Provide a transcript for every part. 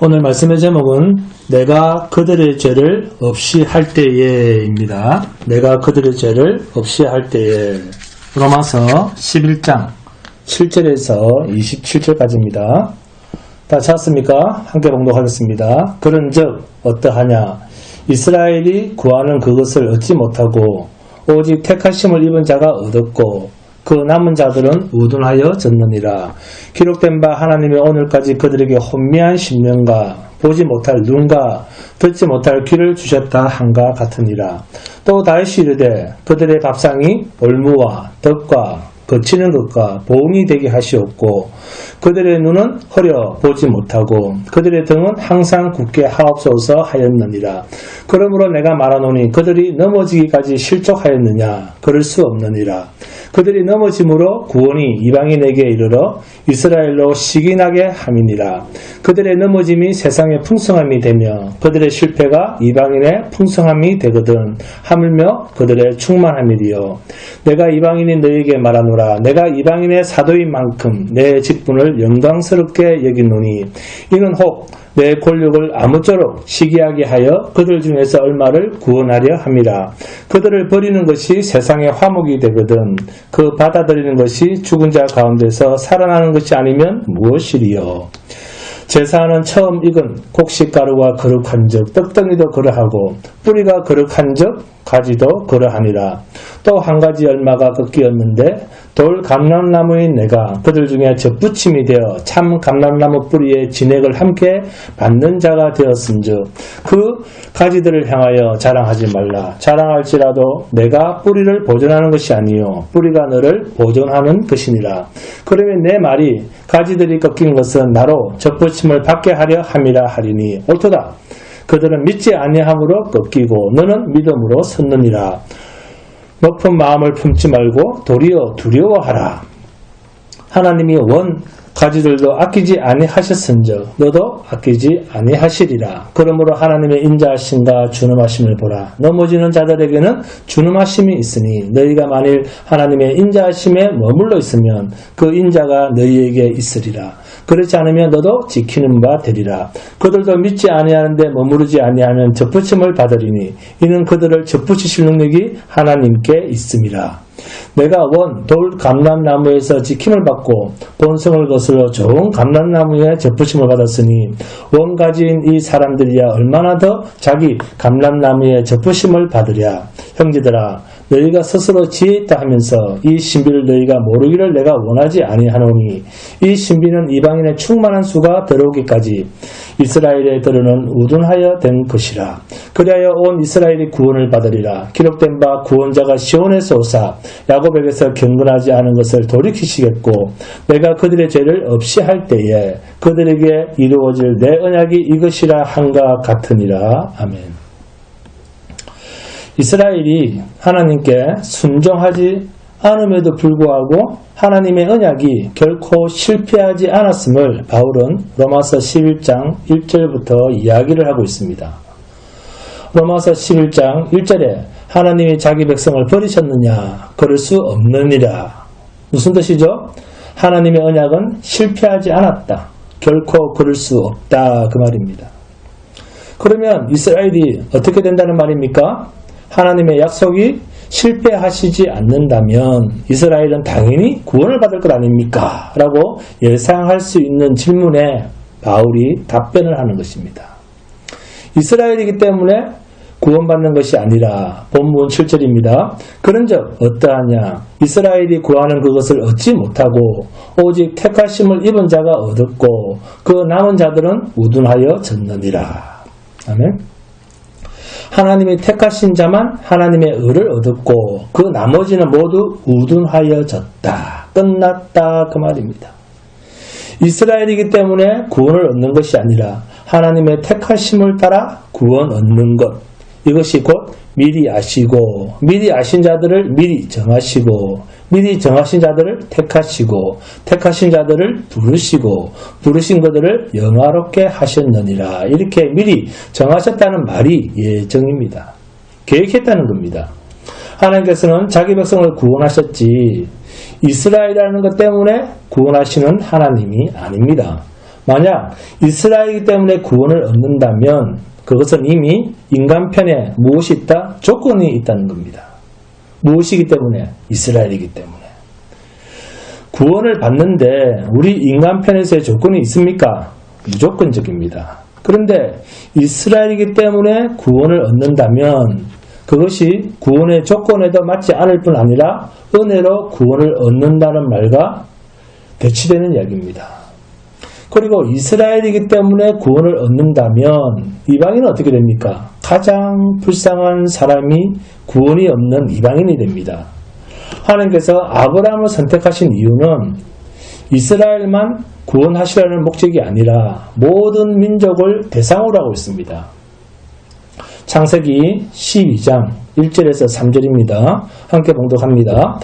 오늘 말씀의 제목은 내가 그들의 죄를 없이 할 때에입니다. 내가 그들의 죄를 없이 할 때에. 로마서 11장 7절에서 27절까지입니다. 다 찾았습니까? 함께 봉독하겠습니다. 그런즉 어떠하냐? 이스라엘이 구하는 그것을 얻지 못하고 오직 택하심을 입은 자가 얻었고 그 남은 자들은 우둔하여 졌느니라. 기록된 바 하나님의 오늘까지 그들에게 혼미한 심령과 보지 못할 눈과 듣지 못할 귀를 주셨다 한가 같으니라. 또 다시 이르되 그들의 밥상이 올무와 덕과 거치는 것과 보응이 되게 하시옵고 그들의 눈은 허려 보지 못하고 그들의 등은 항상 굳게 하옵소서 하였느니라. 그러므로 내가 말하노니 그들이 넘어지기까지 실족하였느냐? 그럴 수 없느니라. 그들이 넘어짐으로 구원이 이방인에게 이르러 이스라엘로 시기나게 함이니라. 그들의 넘어짐이 세상의 풍성함이 되며 그들의 실패가 이방인의 풍성함이 되거든 하물며 그들의 충만함이리요. 내가 이방인이 너희에게 말하노라. 내가 이방인의 사도인 만큼 내 직분을 영광스럽게 여기노니 이는 혹 내 권력을 아무쪼록 시기하게 하여 그들 중에서 얼마를 구원하려 함이라. 그들을 버리는 것이 세상의 화목이 되거든 그 받아들이는 것이 죽은 자 가운데서 살아나는 것이 아니면 무엇이리요. 제사하는 처음 익은 곡식가루가 거룩한즉 떡덩이도 그러하고 뿌리가 거룩한즉 가지도 그러하니라. 또 한 가지 열마가 꺾이었는데 돌 감람나무인 내가 그들 중에 접붙임이 되어 참 감람나무 뿌리에 진액을 함께 받는 자가 되었은즉 그 가지들을 향하여 자랑하지 말라. 자랑할지라도 내가 뿌리를 보존하는 것이 아니요 뿌리가 너를 보존하는 것이니라. 그러면 내 말이 가지들이 꺾인 것은 나로 접붙임을 받게 하려 함이라 하리니 옳도다. 그들은 믿지 아니함으로 꺾이고 너는 믿음으로 섰느니라. 높은 마음을 품지 말고 도리어 두려워하라. 하나님이 원 가지들도 아끼지 아니하셨은즉 너도 아끼지 아니하시리라. 그러므로 하나님의 인자하심과 준엄하심을 보라. 넘어지는 자들에게는 준엄하심이 있으니 너희가 만일 하나님의 인자하심에 머물러 있으면 그 인자가 너희에게 있으리라. 그렇지 않으면 너도 지키는 바 되리라. 그들도 믿지 아니하는데 머무르지 아니하면 접붙임을 받으리니 이는 그들을 접붙이실 능력이 하나님께 있음이라. 내가 원 돌 감람나무에서 지킴을 받고 본성을 거슬러 좋은 감람나무에 접붙임을 받았으니 원 가지인 이 사람들이야 얼마나 더 자기 감람나무에 접붙임을 받으랴. 형제들아 너희가 스스로 지혜 있다 하면서 이 신비를 너희가 모르기를 내가 원하지 아니하노니 이 신비는 이방인의 충만한 수가 들어오기까지 이스라엘에 들으는 우둔하여 된 것이라. 그리하여 온 이스라엘이 구원을 받으리라. 기록된 바 구원자가 시온에서 오사 야곱에게서 경건하지 않은 것을 돌이키시겠고 내가 그들의 죄를 없이 할 때에 그들에게 이루어질 내 언약이 이것이라 한가 같으니라. 아멘. 이스라엘이 하나님께 순종하지 않음에도 불구하고 하나님의 언약이 결코 실패하지 않았음을 바울은 로마서 11장 1절부터 이야기를 하고 있습니다. 로마서 11장 1절에 하나님이 자기 백성을 버리셨느냐? 그럴 수 없느니라. 무슨 뜻이죠? 하나님의 언약은 실패하지 않았다. 결코 그럴 수 없다. 그 말입니다. 그러면 이스라엘이 어떻게 된다는 말입니까? 하나님의 약속이 실패하시지 않는다면 이스라엘은 당연히 구원을 받을 것 아닙니까? 라고 예상할 수 있는 질문에 바울이 답변을 하는 것입니다. 이스라엘이기 때문에 구원받는 것이 아니라 본문 7절입니다. 그런즉 어떠하냐? 이스라엘이 구하는 그것을 얻지 못하고 오직 택하심을 입은 자가 얻었고 그 남은 자들은 우둔하여 졌느니라. 아멘. 하나님이 택하신 자만 하나님의 의를 얻었고 그 나머지는 모두 우둔하여졌다. 끝났다. 그 말입니다. 이스라엘이기 때문에 구원을 얻는 것이 아니라 하나님의 택하심을 따라 구원 얻는 것. 이것이 곧 미리 아시고 미리 아신 자들을 미리 정하시고 미리 정하신 자들을 택하시고 택하신 자들을 부르시고 부르신 그들을 영화롭게 하셨느니라. 이렇게 미리 정하셨다는 말이 예정입니다. 계획했다는 겁니다. 하나님께서는 자기 백성을 구원하셨지 이스라엘이라는 것 때문에 구원하시는 하나님이 아닙니다. 만약 이스라엘이기 때문에 구원을 얻는다면 그것은 이미 인간 편에 무엇이 있다? 조건이 있다는 겁니다. 무엇이기 때문에? 이스라엘이기 때문에. 구원을 받는데 우리 인간 편에서의 조건이 있습니까? 무조건적입니다. 그런데 이스라엘이기 때문에 구원을 얻는다면 그것이 구원의 조건에도 맞지 않을 뿐 아니라 은혜로 구원을 얻는다는 말과 대치되는 이야기입니다. 그리고 이스라엘이기 때문에 구원을 얻는다면 이방인은 어떻게 됩니까? 가장 불쌍한 사람이 구원이 없는 이방인이 됩니다. 하나님께서 아브라함을 선택하신 이유는 이스라엘만 구원하시라는 목적이 아니라 모든 민족을 대상으로 하고 있습니다. 창세기 12장 1절에서 3절입니다. 함께 봉독합니다.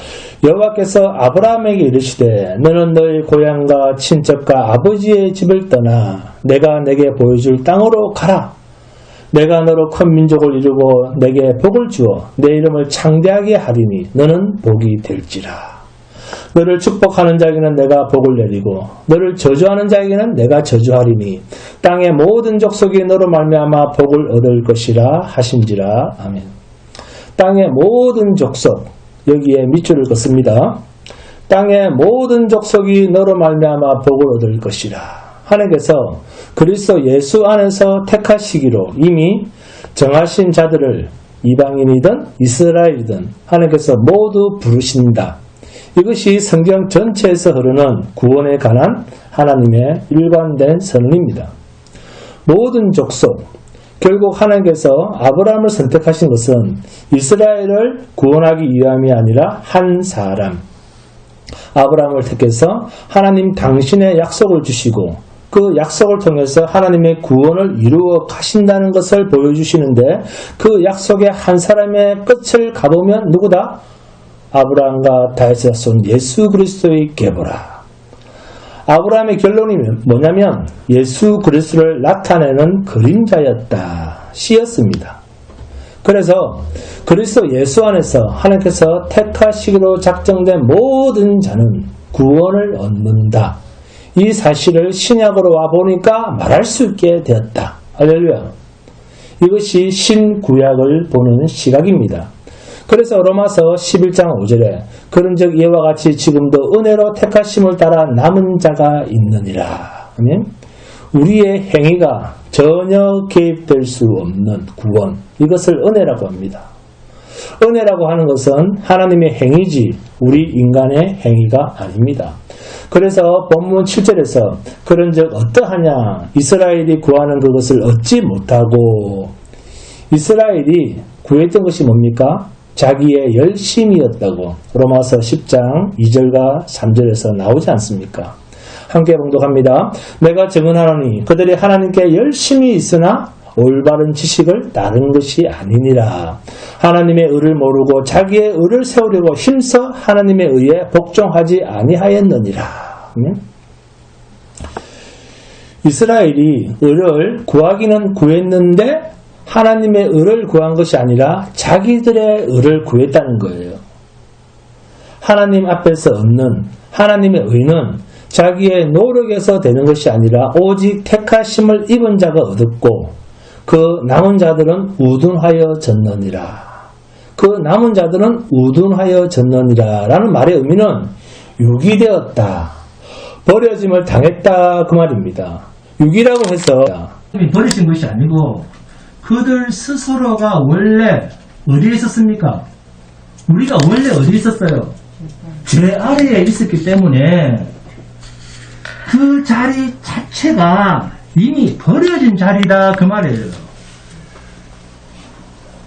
여호와께서 아브라함에게 이르시되 너는 너희 고향과 친척과 아버지의 집을 떠나 내가 내게 보여줄 땅으로 가라. 내가 너로 큰 민족을 이루고 내게 복을 주어 내 이름을 창대하게 하리니 너는 복이 될지라. 너를 축복하는 자에게는 내가 복을 내리고 너를 저주하는 자에게는 내가 저주하리니 땅의 모든 족속이 너로 말미암아 복을 얻을 것이라 하신지라. 아멘. 땅의 모든 족속, 여기에 밑줄을 긋습니다. 땅의 모든 족속이 너로 말미암아 복을 얻을 것이라. 하나님께서 그리스도 예수 안에서 택하시기로 이미 정하신 자들을 이방인이든 이스라엘이든 하나님께서 모두 부르신다. 이것이 성경 전체에서 흐르는 구원에 관한 하나님의 일관된 선언입니다. 모든 족속, 결국 하나님께서 아브라함을 선택하신 것은 이스라엘을 구원하기 위함이 아니라 한 사람, 아브라함을 택해서 하나님 당신의 약속을 주시고 그 약속을 통해서 하나님의 구원을 이루어 가신다는 것을 보여주시는데 그 약속의 한 사람의 끝을 가보면 누구다? 아브라함과 다윗의 자손 예수 그리스도의 계보라. 아브라함의 결론이 뭐냐면 예수 그리스도를 나타내는 그림자였다. 시였습니다. 그래서 그리스도 예수 안에서 하나님께서 택하시기로 작정된 모든 자는 구원을 얻는다. 이 사실을 신약으로 와보니까 말할 수 있게 되었다. 할렐루야. 이것이 신구약을 보는 시각입니다. 그래서 로마서 11장 5절에 그런즉 이와 같이 지금도 은혜로 택하심을 따라 남은 자가 있느니라. 아멘. 우리의 행위가 전혀 개입될 수 없는 구원, 이것을 은혜라고 합니다. 은혜라고 하는 것은 하나님의 행위지 우리 인간의 행위가 아닙니다. 그래서 본문 7절에서 그런즉 어떠하냐 이스라엘이 구하는 그것을 얻지 못하고, 이스라엘이 구했던 것이 뭡니까? 자기의 열심이었다고 로마서 10장 2절과 3절에서 나오지 않습니까? 함께 봉독합니다. 내가 증언하노니 그들이 하나님께 열심히 있으나 올바른 지식을 따른 것이 아니니라. 하나님의 의를 모르고 자기의 의를 세우려고 힘써 하나님의 의에 복종하지 아니하였느니라. 이스라엘이 의를 구하기는 구했는데 하나님의 의를 구한 것이 아니라 자기들의 의를 구했다는 거예요. 하나님 앞에서 얻는 하나님의 의는 자기의 노력에서 되는 것이 아니라 오직 택하심을 입은 자가 얻었고 그 남은 자들은 우둔하여 졌느니라. 그 남은 자들은 우둔하여 졌느니라 라는 말의 의미는 유기되었다, 버려짐을 당했다, 그 말입니다. 유기라고 해서 버리신 것이 아니고 그들 스스로가 원래 어디에 있었습니까? 우리가 원래 어디에 있었어요? 제 아래에 있었기 때문에 그 자리 자체가 이미 버려진 자리다, 그 말이에요.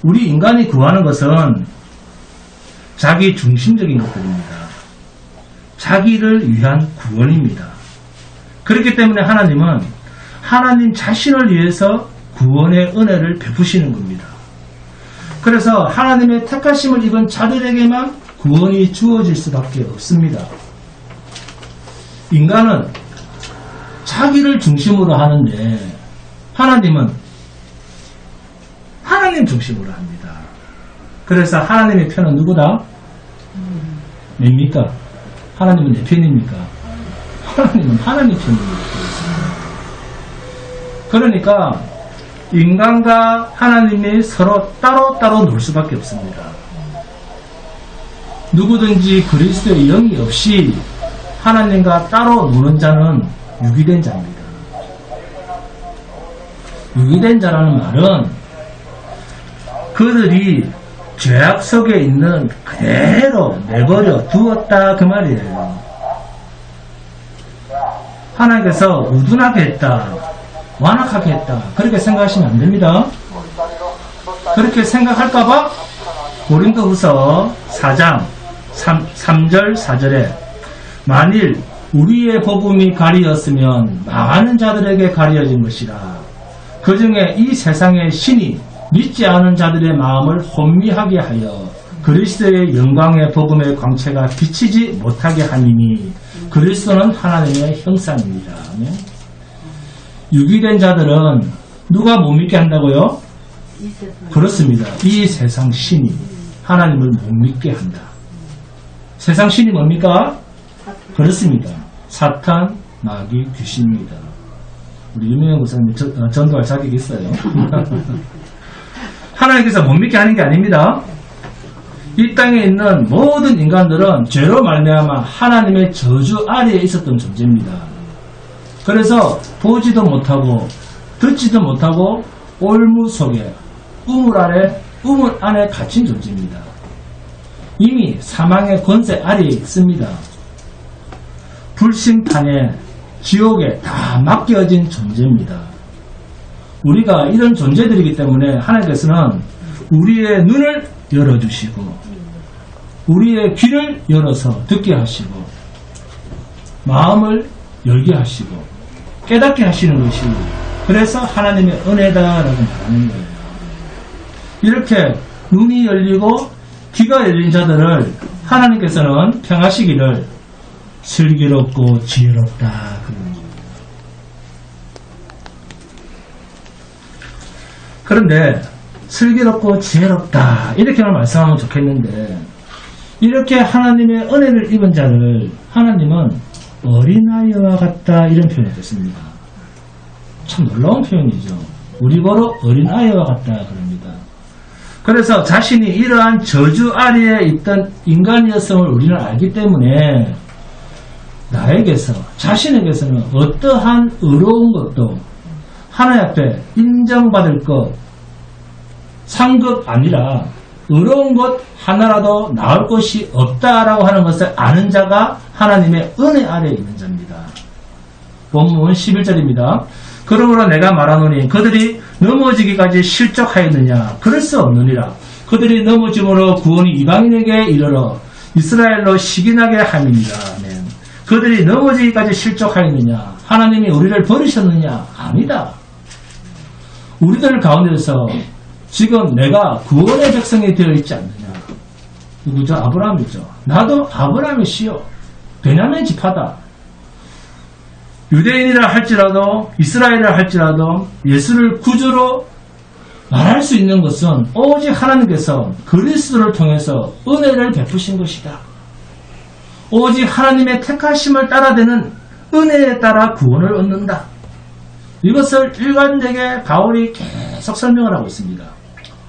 우리 인간이 구하는 것은 자기 중심적인 것들입니다. 자기를 위한 구원입니다. 그렇기 때문에 하나님은 하나님 자신을 위해서 구원의 은혜를 베푸시는 겁니다. 그래서 하나님의 택하심을 입은 자들에게만 구원이 주어질 수밖에 없습니다. 인간은 자기를 중심으로 하는데 하나님은 하나님 중심으로 합니다. 그래서 하나님의 편은 누구다? 뭡니까? 하나님은 내 편입니까? 하나님은 하나님 편입니다. 그러니까 인간과 하나님이 서로 따로따로 놀 수밖에 없습니다. 누구든지 그리스도의 영이 없이 하나님과 따로 노는 자는 유기된 자입니다. 유기된 자라는 말은 그들이 죄악 속에 있는 그대로 내버려 두었다 그 말이에요. 하나님께서 우둔하게 했다, 완악하게 했다, 그렇게 생각하시면 안 됩니다. 그렇게 생각할까봐 고린도후서 4장 3절 4절에 만일 우리의 복음이 가리었으면 망하는 자들에게 가리어진 것이라. 그 중에 이 세상의 신이 믿지 않은 자들의 마음을 혼미하게 하여 그리스도의 영광의 복음의 광채가 비치지 못하게 하니니 그리스도는 하나님의 형상입니다. 유기된 자들은 누가 못 믿게 한다고요? 그렇습니다. 이 세상 신이 하나님을 못 믿게 한다. 세상 신이 뭡니까? 그렇습니다. 사탄, 마귀, 귀신입니다. 우리 유명한 목사님 전도할 자격이 있어요. 하나님께서 못 믿게 하는 게 아닙니다. 이 땅에 있는 모든 인간들은 죄로 말미암아 하나님의 저주 아래에 있었던 존재입니다. 그래서 보지도 못하고 듣지도 못하고 올무 속에 우물 안에 갇힌 존재입니다. 이미 사망의 권세 아래에 있습니다. 불심판에 지옥에 다 맡겨진 존재입니다. 우리가 이런 존재들이기 때문에 하나님께서는 우리의 눈을 열어주시고 우리의 귀를 열어서 듣게 하시고 마음을 열게 하시고 깨닫게 하시는 것이 그래서 하나님의 은혜다라고 말하는 거예요. 이렇게 눈이 열리고 귀가 열린 자들을 하나님께서는 평하시기를 슬기롭고 지혜롭다 그런 겁니다. 그런데 슬기롭고 지혜롭다 이렇게만 말씀하면 좋겠는데 이렇게 하나님의 은혜를 입은 자를 하나님은 어린아이와 같다 이런 표현을 했습니다. 참 놀라운 표현이죠. 우리 보러 어린아이와 같다 그럽니다. 그래서 자신이 이러한 저주 아래에 있던 인간이었음을 우리는 알기 때문에 나에게서 자신에게서는 어떠한 의로운 것도 하나님 앞에 인정받을 것 상급 아니라 의로운 것 하나라도 나올 것이 없다라고 하는 것을 아는 자가 하나님의 은혜 아래에 있는 자입니다. 본문 11절입니다. 그러므로 내가 말하노니 그들이 넘어지기까지 실족하였느냐 그럴 수 없느니라. 그들이 넘어짐으로 구원이 이방인에게 이르러 이스라엘로 시기나게 함이니라. 아멘. 그들이 넘어지기까지 실족하였느냐 하나님이 우리를 버리셨느냐 아니다. 우리들 가운데서 지금 내가 구원의 백성이 되어 있지 않느냐. 누구죠? 아브라함이죠. 나도 아브라함의 씨요 베냐민 지파다. 유대인이라 할지라도 이스라엘이라 할지라도 예수를 구주로 말할 수 있는 것은 오직 하나님께서 그리스도를 통해서 은혜를 베푸신 것이다. 오직 하나님의 택하심을 따라되는 은혜에 따라 구원을 얻는다. 이것을 일관되게 바울이 계속 설명을 하고 있습니다.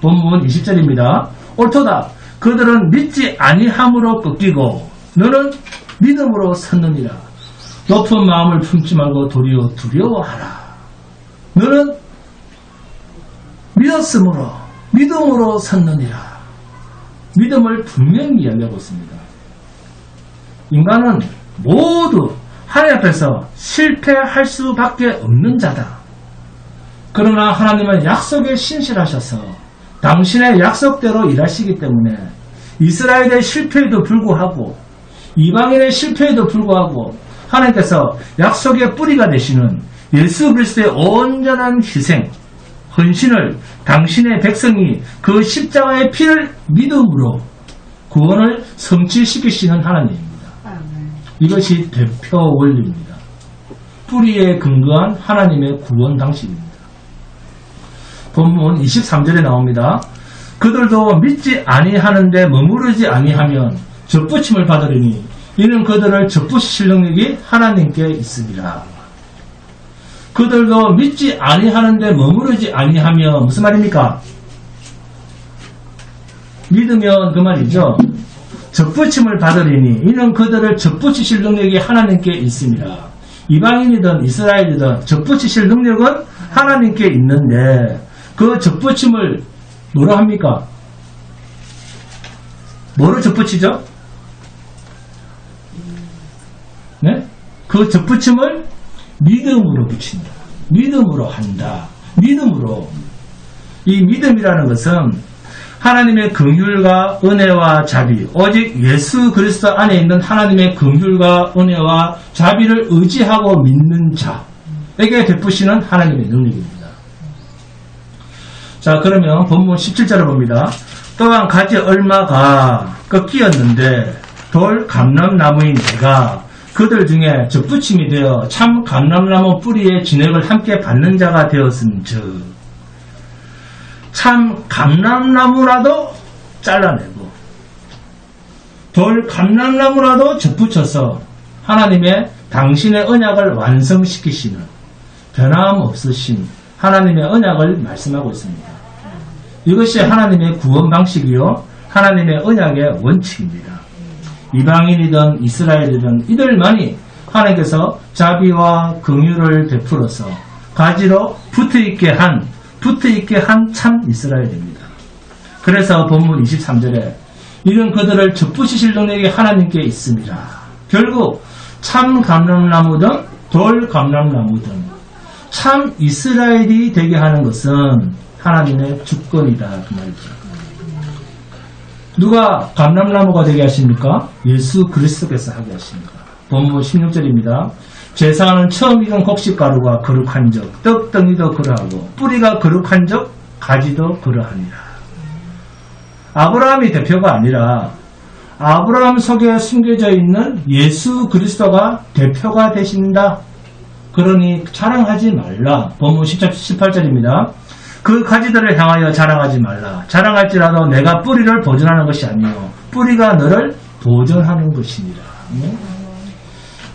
본문 20절입니다. 옳도다. 그들은 믿지 아니함으로 꺾이고 너는 믿음으로 섰느니라. 높은 마음을 품지 말고 도리어 두려워하라. 너는 믿었으므로 믿음으로 섰느니라. 믿음을 분명히 이야기하고 있습니다. 인간은 모두 하나님 앞에서 실패할 수밖에 없는 자다. 그러나 하나님은 약속에 신실하셔서 당신의 약속대로 일하시기 때문에 이스라엘의 실패에도 불구하고 이방인의 실패에도 불구하고 하나님께서 약속의 뿌리가 되시는 예수 그리스도의 온전한 희생, 헌신을 당신의 백성이 그 십자가의 피를 믿음으로 구원을 성취시키시는 하나님입니다. 이것이 대표 원리입니다. 뿌리에 근거한 하나님의 구원 방식입니다. 본문 23절에 나옵니다. 그들도 믿지 아니하는데 머무르지 아니하면 접붙임을 받으리니 이는 그들을 접붙이실 능력이 하나님께 있으리라. 그들도 믿지 아니하는데 머무르지 아니하며 무슨 말입니까? 믿으면 그 말이죠. 접붙임을 받으리니 이는 그들을 접붙이실 능력이 하나님께 있습니다. 이방인이든 이스라엘이든 접붙이실 능력은 하나님께 있는데 그 접붙임을 뭐로 합니까? 뭐로 접붙이죠? 네? 그 접붙임을 믿음으로 붙인다. 믿음으로 한다. 믿음으로. 이 믿음이라는 것은 하나님의 긍휼과 은혜와 자비, 오직 예수 그리스도 안에 있는 하나님의 긍휼과 은혜와 자비를 의지하고 믿는 자에게 베푸시는 하나님의 능력입니다. 자, 그러면 본문 17절을 봅니다. 또한 가지 얼마가 꺾이었는데 돌 감람나무인 내가 그들 중에 접붙임이 되어 참 감람나무 뿌리의 진액을 함께 받는 자가 되었음즉 참 감람나무라도 잘라내고 돌 감람나무라도 접붙여서 하나님의 당신의 언약을 완성시키시는 변함없으신 하나님의 언약을 말씀하고 있습니다. 이것이 하나님의 구원 방식이요 하나님의 언약의 원칙입니다. 이방인이든 이스라엘이든 이들만이 하나님께서 자비와 긍휼을 베풀어서 가지로 붙어있게 한 참 이스라엘입니다. 그래서 본문 23절에 이런 그들을 접붙이실 능력이 하나님께 있습니다. 결국 참 감람나무든 돌 감람나무든 참 이스라엘이 되게 하는 것은 하나님의 주권이다 그 말이죠. 누가 감람나무가 되게 하십니까? 예수 그리스도께서 하게 하십니다. 본문 16절입니다. 제사는 처음 익은 곡식가루가 거룩한 적 떡덩이도 그러하고 뿌리가 거룩한 적 가지도 그러하니라. 아브라함이 대표가 아니라 아브라함 속에 숨겨져 있는 예수 그리스도가 대표가 되신다. 그러니 자랑하지 말라. 본문 18절입니다. 그 가지들을 향하여 자랑하지 말라. 자랑할지라도 내가 뿌리를 보존하는 것이 아니요 뿌리가 너를 보존하는 것이니라.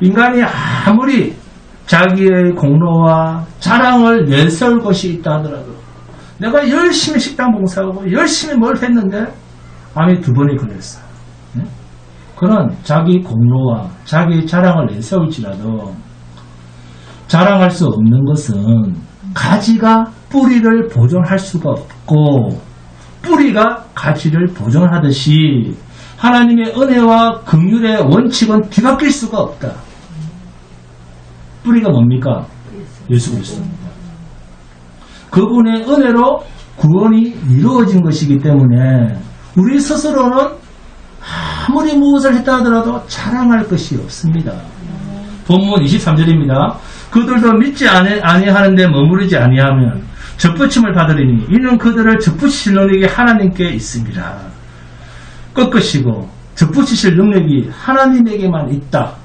인간이 아무리 자기의 공로와 자랑을 내세울 것이 있다 하더라도 내가 열심히 식당 봉사하고 열심히 뭘 했는데 아니 두 번이 그랬어. 그런 자기 공로와 자기 자랑을 내세울지라도 자랑할 수 없는 것은 가지가 뿌리를 보존할 수가 없고 뿌리가 가지를 보존하듯이 하나님의 은혜와 긍휼의 원칙은 뒤바뀔 수가 없다. 뿌리가 뭡니까? 예수 그리스도입니다. 그분의 은혜로 구원이 이루어진 것이기 때문에 우리 스스로는 아무리 무엇을 했다 하더라도 자랑할 것이 없습니다. 본문 23절입니다. 그들도 믿지 아니하는데 머무르지 아니하면 접붙임을 받으리니 이는 그들을 접붙이실 능력이 하나님께 있습니다. 꺾으시고 접붙이실 능력이 하나님에게만 있다.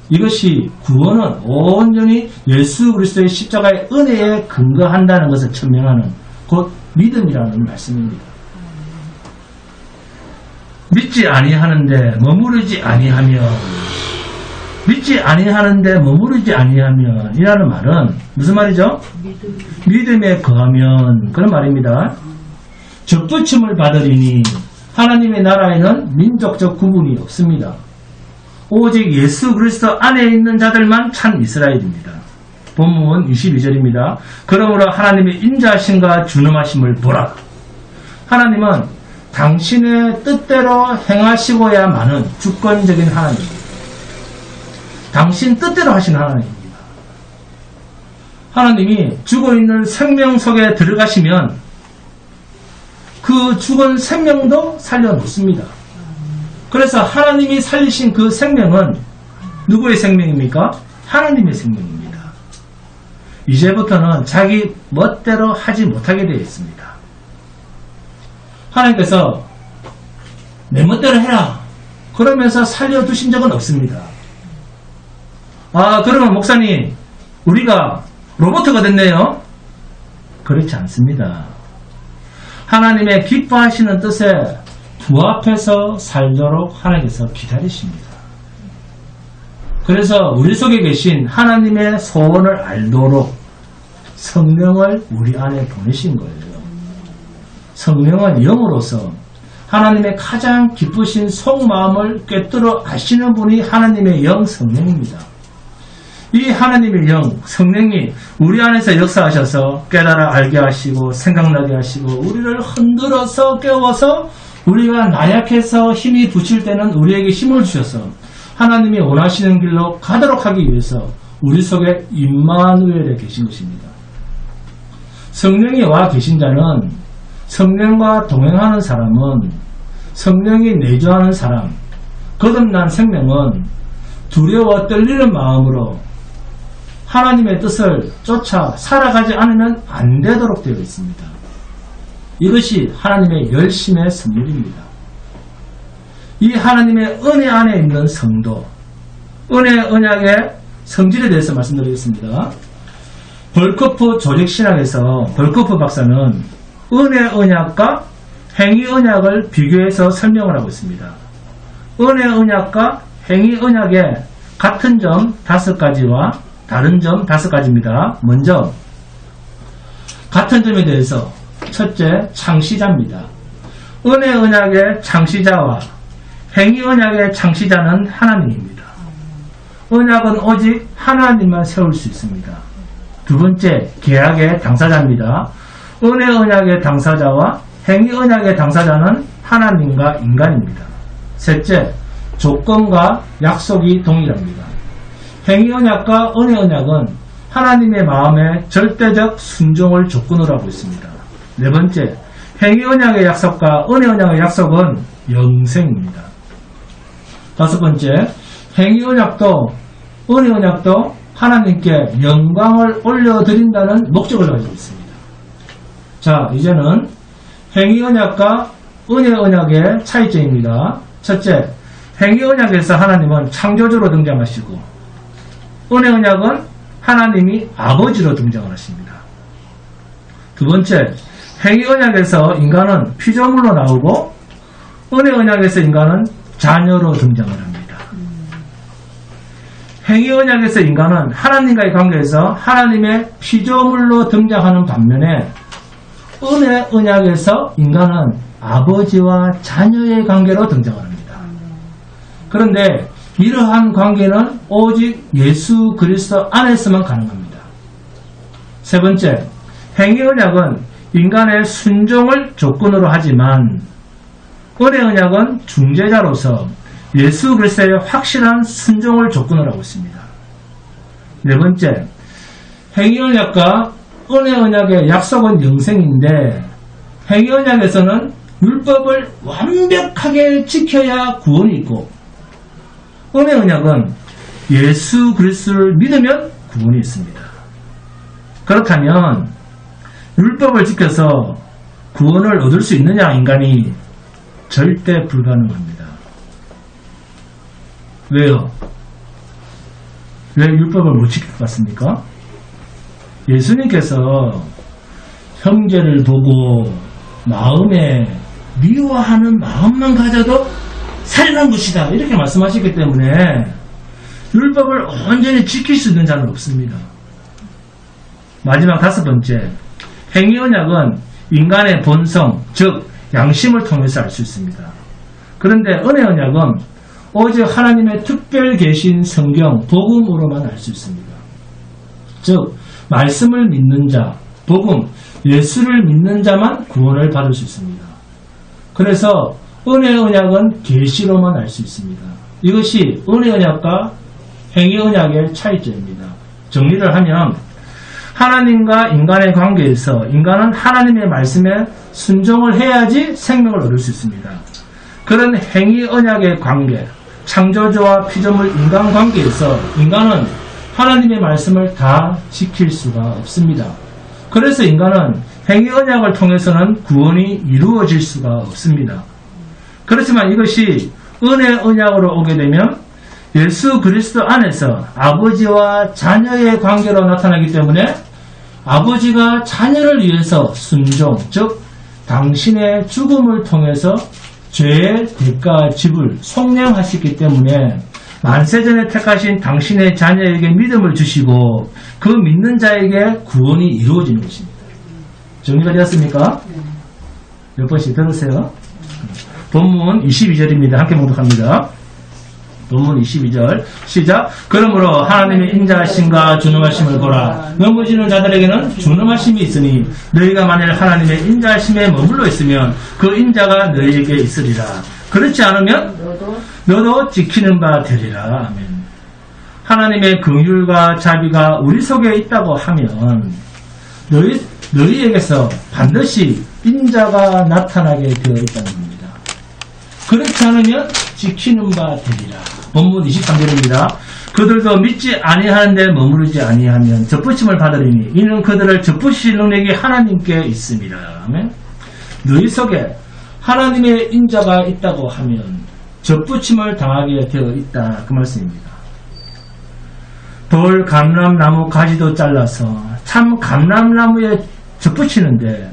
이것이 구원은 온전히 예수 그리스도의 십자가의 은혜에 근거한다는 것을 증명하는 곧 믿음이라는 말씀입니다. 믿지 아니하는데 머무르지 아니하면 믿지 아니하는데 머무르지 아니하면 이라는 말은 무슨 말이죠? 믿음에 거하면 그런 말입니다. 접붙임을 받으리니 하나님의 나라에는 민족적 구분이 없습니다. 오직 예수 그리스도 안에 있는 자들만 참 이스라엘입니다. 본문 22절입니다. 그러므로 하나님의 인자하심과 준엄하심을 보라. 하나님은 당신의 뜻대로 행하시고야만은 주권적인 하나님입니다. 당신 뜻대로 하신 하나님입니다. 하나님이 죽어있는 생명 속에 들어가시면 그 죽은 생명도 살려놓습니다. 그래서 하나님이 살리신 그 생명은 누구의 생명입니까? 하나님의 생명입니다. 이제부터는 자기 멋대로 하지 못하게 되어 있습니다. 하나님께서 내 멋대로 해라 그러면서 살려두신 적은 없습니다. 아, 그러면 목사님 우리가 로봇가 됐네요. 그렇지 않습니다. 하나님의 기뻐하시는 뜻에 부합해서 살도록 하나님께서 기다리십니다. 그래서 우리 속에 계신 하나님의 소원을 알도록 성령을 우리 안에 보내신 거예요. 성령은 영으로서 하나님의 가장 기쁘신 속마음을 꿰뚫어 아시는 분이 하나님의 영 성령입니다. 이 하나님의 영 성령이 우리 안에서 역사하셔서 깨달아 알게 하시고 생각나게 하시고 우리를 흔들어서 깨워서 우리가 나약해서 힘이 부칠 때는 우리에게 힘을 주셔서 하나님이 원하시는 길로 가도록 하기 위해서 우리 속에 임마누엘에 계신 것입니다. 성령이 와 계신 자는, 성령과 동행하는 사람은, 성령이 내주하는 사람, 거듭난 생명은 두려워 떨리는 마음으로 하나님의 뜻을 쫓아 살아가지 않으면 안 되도록 되어 있습니다. 이것이 하나님의 열심의 선물입니다. 이 하나님의 은혜 안에 있는 성도, 은혜 언약의 성질에 대해서 말씀드리겠습니다. 벌크프 조직신학에서 벌크프 박사는 은혜 언약과 행위 언약을 비교해서 설명을 하고 있습니다. 은혜 언약과 행위 언약의 같은 점 5가지와 다른 점 5가지입니다. 먼저 같은 점에 대해서 첫째, 창시자입니다. 은혜 언약의 창시자와 행위 언약의 창시자는 하나님입니다. 언약은 오직 하나님만 세울 수 있습니다. 두 번째, 계약의 당사자입니다. 은혜 언약의 당사자와 행위 언약의 당사자는 하나님과 인간입니다. 셋째, 조건과 약속이 동일합니다. 행위 언약과 은혜 언약은 하나님의 마음에 절대적 순종을 조건으로 하고 있습니다. 네 번째, 행위 언약의 약속과 은혜 언약의 약속은 영생입니다. 다섯 번째, 행위 언약도 은혜 언약도 하나님께 영광을 올려드린다는 목적을 가지고 있습니다. 자, 이제는 행위 언약과 은혜 언약의 차이점입니다. 첫째, 행위 언약에서 하나님은 창조주로 등장하시고 은혜 언약은 하나님이 아버지로 등장을 하십니다. 두 번째, 행위 언약에서 인간은 피조물로 나오고 은혜 언약에서 인간은 자녀로 등장을 합니다. 행위 언약에서 인간은 하나님과의 관계에서 하나님의 피조물로 등장하는 반면에 은혜 언약에서 인간은 아버지와 자녀의 관계로 등장을 합니다. 그런데 이러한 관계는 오직 예수 그리스도 안에서만 가능합니다. 세 번째, 행위 언약은 인간의 순종을 조건으로 하지만 은혜 언약은 중재자로서 예수 그리스도의 확실한 순종을 조건으로 하고 있습니다. 네 번째, 행위 언약과 은혜 언약의 약속은 영생인데 행위 언약에서는 율법을 완벽하게 지켜야 구원이 있고 은혜 언약은 예수 그리스도를 믿으면 구원이 있습니다. 그렇다면 율법을 지켜서 구원을 얻을 수 있느냐? 인간이 절대 불가능합니다. 왜요? 왜 율법을 못 지킬 것 같습니까? 예수님께서 형제를 보고 마음에 미워하는 마음만 가져도 살인한 것이다 이렇게 말씀하셨기 때문에 율법을 온전히 지킬 수 있는 자는 없습니다. 마지막 다섯 번째, 행위 언약은 인간의 본성, 즉 양심을 통해서 알 수 있습니다. 그런데 은혜 언약은 오직 하나님의 특별 계신 성경, 복음으로만 알 수 있습니다. 즉 말씀을 믿는 자, 복음, 예수를 믿는 자만 구원을 받을 수 있습니다. 그래서 은혜 언약은 계시로만 알 수 있습니다. 이것이 은혜 언약과 행위 언약의 차이점입니다. 정리를 하면 하나님과 인간의 관계에서 인간은 하나님의 말씀에 순종을 해야지 생명을 얻을 수 있습니다. 그런 행위 언약의 관계, 창조주와 피조물 인간 관계에서 인간은 하나님의 말씀을 다 지킬 수가 없습니다. 그래서 인간은 행위 언약을 통해서는 구원이 이루어질 수가 없습니다. 그렇지만 이것이 은혜 언약으로 오게 되면 예수 그리스도 안에서 아버지와 자녀의 관계로 나타나기 때문에 아버지가 자녀를 위해서 순종, 즉 당신의 죽음을 통해서 죄의 대가 지불 속량하셨기 때문에 만세전에 택하신 당신의 자녀에게 믿음을 주시고 그 믿는 자에게 구원이 이루어지는 것입니다. 정리가 되었습니까? 몇 번씩 들으세요. 본문 22절입니다. 함께 봉독합니다. 본문 22절 시작. 그러므로 하나님의 인자하심과 준엄하심을 보라. 넘어지는 자들에게는 준엄하심이 있으니 너희가 만일 하나님의 인자하심에 머물러 있으면 그 인자가 너희에게 있으리라. 그렇지 않으면 너도 지키는 바 되리라. 아멘. 하나님의 긍휼과 자비가 우리 속에 있다고 하면 너희에게서 반드시 인자가 나타나게 되어 있다는 겁니다. 그렇지 않으면 지키는 바 되리라. 본문 23절입니다. 그들도 믿지 아니하는데 머무르지 아니하면 접붙임을 받으리니 이는 그들을 접붙이실 능력이 하나님께 있습니다. 아멘. 너희 속에 하나님의 인자가 있다고 하면 접붙임을 당하게 되어 있다. 그 말씀입니다. 돌 감람나무 가지도 잘라서 참 감람나무에 접붙이는데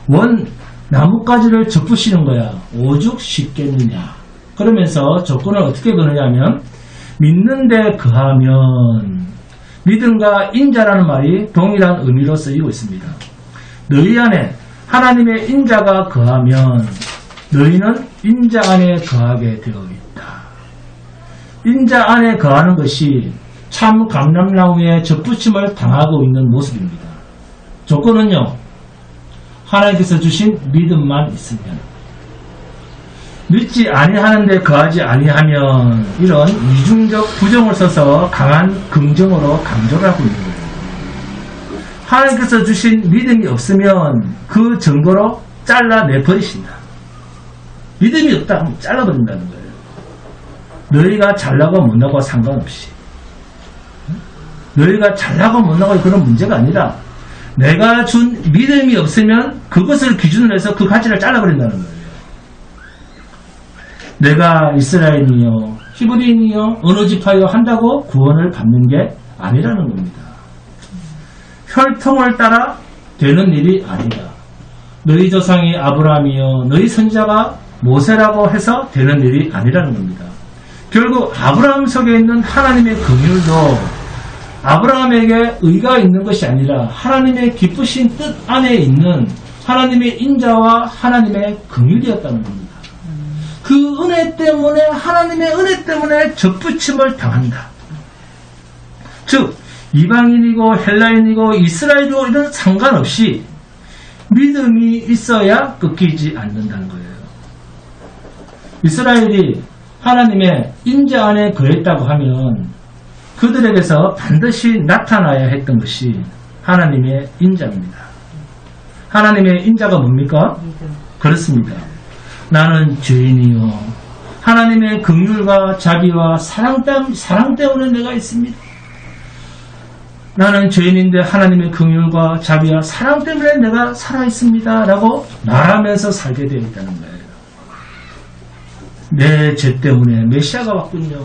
원 나뭇가지를 접붙이는 거야. 오죽 쉽겠느냐. 그러면서 조건을 어떻게 거느냐면 믿는데 거하면, 믿음과 인자라는 말이 동일한 의미로 쓰이고 있습니다. 너희 안에 하나님의 인자가 거하면 너희는 인자 안에 거하게 되어 있다. 인자 안에 거하는 것이 참 감람나무에 접붙임을 당하고 있는 모습입니다. 조건은요, 하나님께서 주신 믿음만 있으면. 믿지 아니하는데 거하지 아니하면, 이런 이중적 부정을 써서 강한 긍정으로 강조를 하고 있는 거예요. 하나님께서 주신 믿음이 없으면 그 증거로 잘라내버리신다. 믿음이 없다 하면 잘라버린다는 거예요. 너희가 잘나고 못나고 상관없이, 너희가 잘나고 못나고 그런 문제가 아니라 내가 준 믿음이 없으면 그것을 기준으로 해서 그 가지를 잘라버린다는 거예요. 내가 이스라엘이요 히브리인이요 어느 지파요 한다고 구원을 받는 게 아니라는 겁니다. 혈통을 따라 되는 일이 아니다. 너희 조상이 아브라함이요 너희 선자가 모세라고 해서 되는 일이 아니라는 겁니다. 결국 아브라함 속에 있는 하나님의 긍휼도 아브라함에게 의가 있는 것이 아니라 하나님의 기쁘신 뜻 안에 있는 하나님의 인자와 하나님의 긍휼이었다는 겁니다. 그 은혜 때문에, 하나님의 은혜 때문에 접붙임을 당한다. 즉 이방인이고 헬라인이고 이스라엘이고 이런 상관없이 믿음이 있어야 꺾이지 않는다는 거예요. 이스라엘이 하나님의 인자 안에 거했다고 하면 그들에게서 반드시 나타나야 했던 것이 하나님의 인자입니다. 하나님의 인자가 뭡니까? 그렇습니다. 나는 죄인이요 하나님의 긍휼과 자비와 사랑 때문에 내가 있습니다. 나는 죄인인데 하나님의 긍휼과 자비와 사랑 때문에 내가 살아있습니다 라고 말하면서 살게 되어 있다는 거예요. 내 죄 때문에 메시아가 왔군요.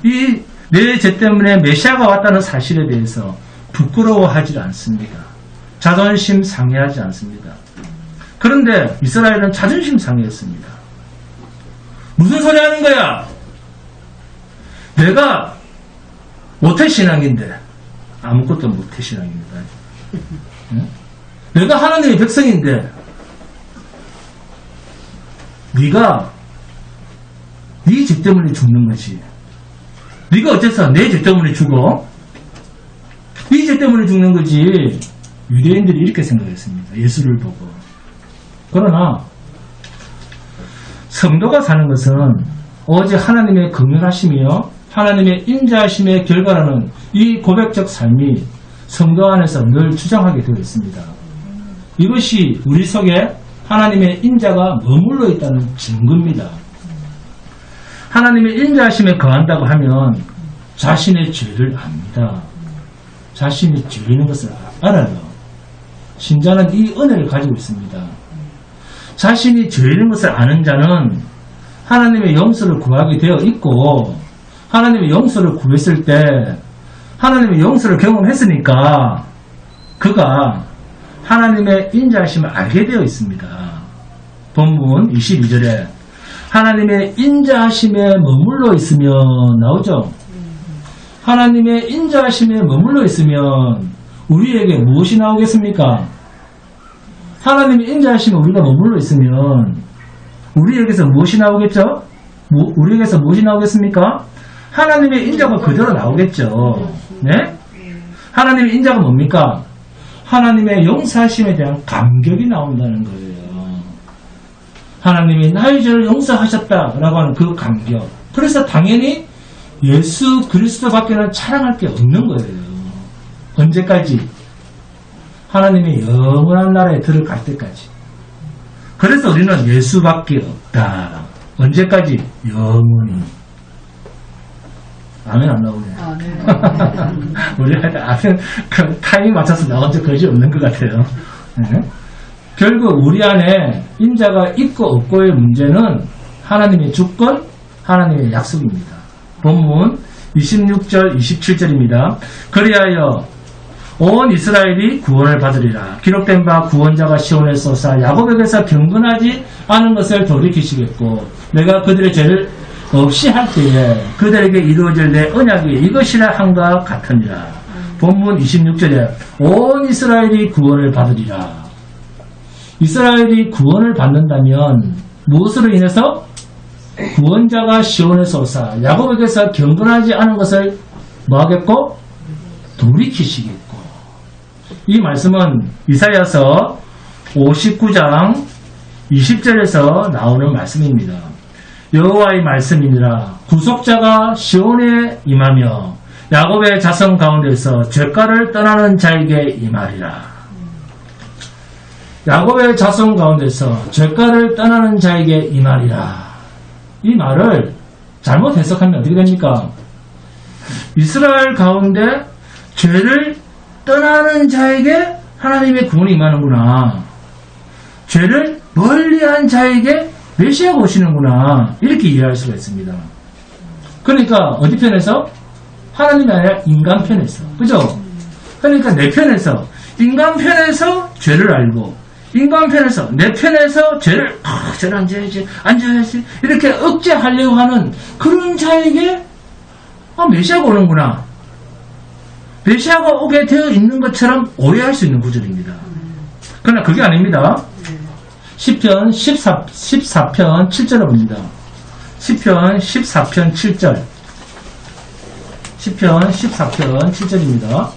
이 내 죄 때문에 메시아가 왔다는 사실에 대해서 부끄러워하지 않습니다. 자존심 상해하지 않습니다. 그런데 이스라엘은 자존심 상해했습니다. 무슨 소리 하는 거야? 내가 모태신앙인데, 아무것도 모태신앙입니다. 응? 내가 하나님의 백성인데 네가 네 죄 때문에 죽는 거지. 네가 어째서 내 죄 때문에 죽어? 네 죄 때문에 죽는 거지. 유대인들이 이렇게 생각했습니다. 예수를 보고. 그러나 성도가 사는 것은 오직 하나님의 긍휼하심이요 하나님의 인자하심의 결과라는 이 고백적 삶이 성도 안에서 늘 주장하게 되어 있습니다. 이것이 우리 속에 하나님의 인자가 머물러 있다는 증거입니다. 하나님의 인자하심에 거한다고 하면 자신의 죄를 압니다. 자신이 죄 있는 것을 알아요. 신자는 이 은혜를 가지고 있습니다. 자신이 죄 있는 것을 아는 자는 하나님의 용서를 구하게 되어 있고, 하나님의 용서를 구했을 때 하나님의 용서를 경험했으니까 그가 하나님의 인자하심을 알게 되어 있습니다. 본문 22절에 하나님의 인자하심에 머물러 있으면 나오죠. 하나님의 인자하심에 머물러 있으면 우리에게 무엇이 나오겠습니까? 하나님의 인자하심에 우리가 머물러 있으면 우리에게서 무엇이 나오겠죠? 우리에게서 무엇이 나오겠습니까? 하나님의 인자가 그대로 나오겠죠. 네? 하나님의 인자가 뭡니까? 하나님의 용서하심에 대한 감격이 나온다는 거예요. 하나님이 나의 죄를 용서하셨다라고 하는 그 감격. 그래서 당연히 예수 그리스도밖에는 자랑할 게 없는 거예요. 언제까지? 하나님의 영원한 나라에 들어갈 때까지. 그래서 우리는 예수밖에 없다. 언제까지? 영원히. 아멘 안 나오네. 우리가 아멘 그 타이밍 맞춰서 나온 적 거의 없는 것 같아요. 네? 결국 우리 안에 인자가 있고 없고의 문제는 하나님의 주권, 하나님의 약속입니다. 본문 26절, 27절입니다. 그리하여 온 이스라엘이 구원을 받으리라. 기록된 바 구원자가 시온에서 사 야곱에게서 경건하지 않은 것을 돌이키시겠고 내가 그들의 죄를 없이 할 때에 그들에게 이루어질 내 언약이 이것이라 한가 같으니라. 본문 26절에 온 이스라엘이 구원을 받으리라. 이스라엘이 구원을 받는다면 무엇으로 인해서? 구원자가 시온에서 오사 야곱에게서 경건하지 않은 것을 뭐하겠고? 돌이키시겠고. 이 말씀은 이사야서 59장 20절에서 나오는 말씀입니다. 여호와의 말씀이니라. 구속자가 시온에 임하며 야곱의 자손 가운데서 죄가를 떠나는 자에게 임하리라. 야곱의 자손 가운데서 죄가를 떠나는 자에게 임하리라. 이 말을 잘못 해석하면 어떻게 됩니까? 이스라엘 가운데 죄를 떠나는 자에게 하나님의 구원이 임하는구나. 죄를 멀리한 자에게 메시아가 오시는구나. 이렇게 이해할 수가 있습니다. 그러니까 어디 편에서? 하나님이 아니라 인간 편에서. 그죠? 그러니까 내 편에서 인간 편에서 죄를 알고 인간 편에서 내 편에서 죄를 죄를 앉아야지 이렇게 억제하려고 하는 그런 자에게 메시아가 오는구나. 메시아가 오게 되어 있는 것처럼 오해할 수 있는 구절입니다. 그러나 그게 아닙니다. 시편 14편 7절을 봅니다. 시편 14편 7절. 시편 14편 7절입니다.